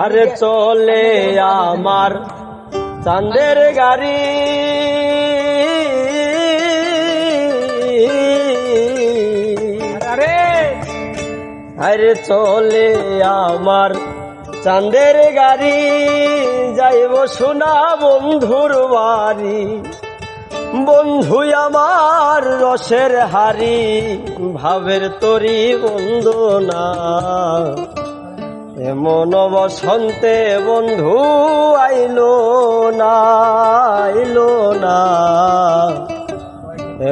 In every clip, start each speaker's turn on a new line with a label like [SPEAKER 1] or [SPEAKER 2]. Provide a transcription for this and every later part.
[SPEAKER 1] আরে চলে আমার চাঁদের গাড়ি, আরে চলে আমার চাঁদের গাড়ি, যাইব সোনা বন্ধুর বাড়ি। বন্ধু আমার রসের হারি, ভাবের তরি বন্দনা। এমন বসন্তে বন্ধু আইলো না, আইলো না।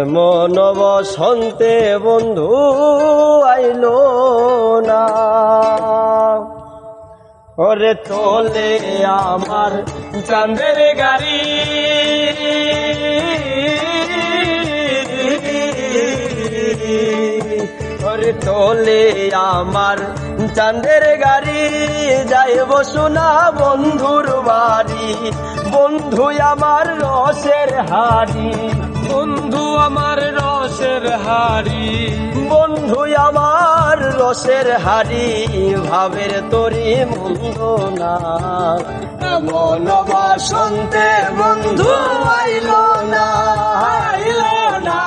[SPEAKER 1] এমন বসন্তে বন্ধু আইলো না। ওরে চলে আমার চাঁদের গাড়ি, ওরে চলে আমার চাঁদের গাড়ি, যাইব সোনা বন্ধুর বাড়ি। বন্ধু আমার রসের হারি,
[SPEAKER 2] বন্ধু আমার রসের হারি,
[SPEAKER 1] বন্ধু আমার রসের হারি, ভাবের তরি মন্দ না। এমন বসন্তে বন্ধু আইলো না, আইলো না।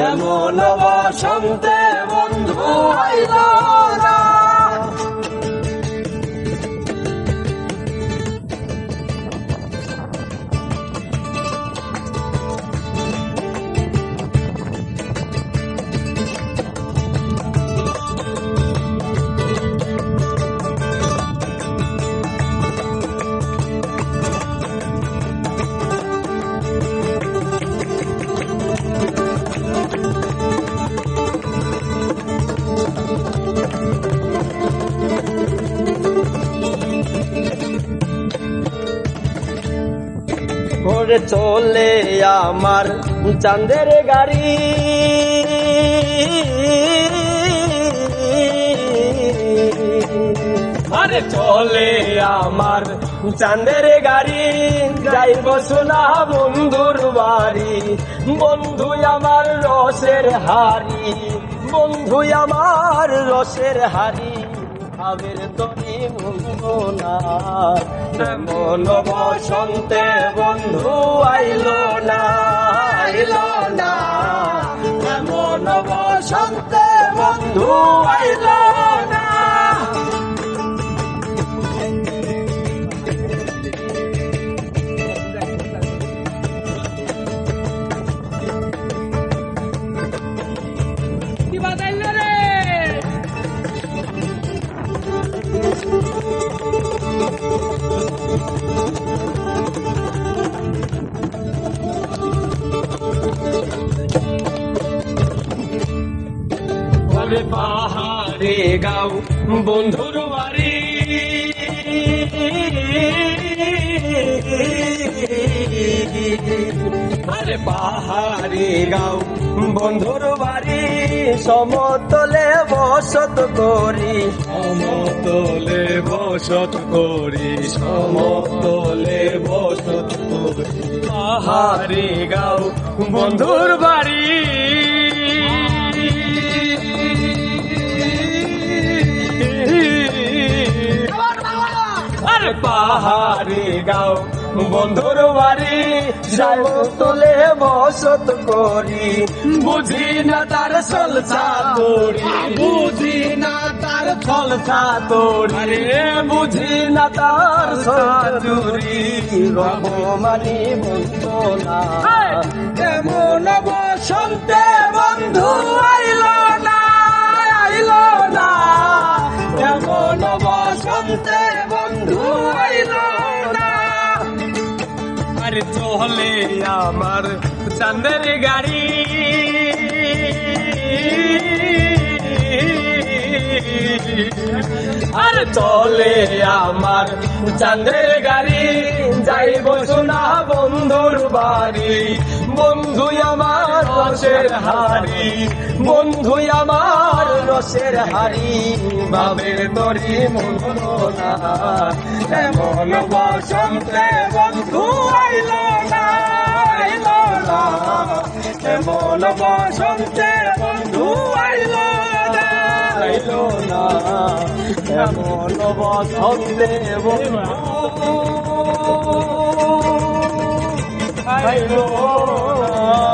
[SPEAKER 1] এমন বসন্তে বন্ধু আইলো না। ওরে চলে আমার চাঁদের গাড়ি, আরে চলে আমার চাঁদের গাড়ি, যাইব সোনা বন্ধুর বাড়ি। বন্ধু আমার রসের হারি, বন্ধু আমার রসের হারি, ভাবের তরি বন্দনা। এমন বসন্তে বন্ধু আইলো না, আইলো না। এমন বসন্তে বন্ধু আইলো না।
[SPEAKER 2] কি বাজাইলো রে?
[SPEAKER 1] ওরে পাহাড়ে গাও বন্ধুর বাড়ি, আরে পাহাড়ে গাও বন্ধুর বাড়ি। সমতলে বসত করি,
[SPEAKER 2] সমতলে বসত করি,
[SPEAKER 1] সমতলে বসত করি।
[SPEAKER 2] পাহাড়ে গাও বন্ধুর বাড়ি।
[SPEAKER 1] আরে পাহাড়ে গাও বন্ধুর বাড়ি, সমতলে বসত করি। বুঝি না তার সলসা তোরি, বুঝি না তার ফলসা তোরি, বুঝি না তার সাজুরি। রকমারি বন্ধু না, এমন বসন্তে বন্ধু আইলো না, আইলো না। এমন বসন্তে বন্ধু আইলো না।
[SPEAKER 2] আরে চলে আমার চাঁদের গাড়ি,
[SPEAKER 1] আরে চলে আমার চাঁদের গাড়ি, যাইব সোনা বন্ধুর বাড়ি। বন্ধু আমার রসের হারি, বন্ধু আমার রসের হারি, ভাবের তরি মন্দনা। এমন বসন্তে বন্ধু আইলো না, আইলো না। এমন বসন্তে বন্ধু আইলো না। আইল না এমন বসন্তে বন্ধু আইল না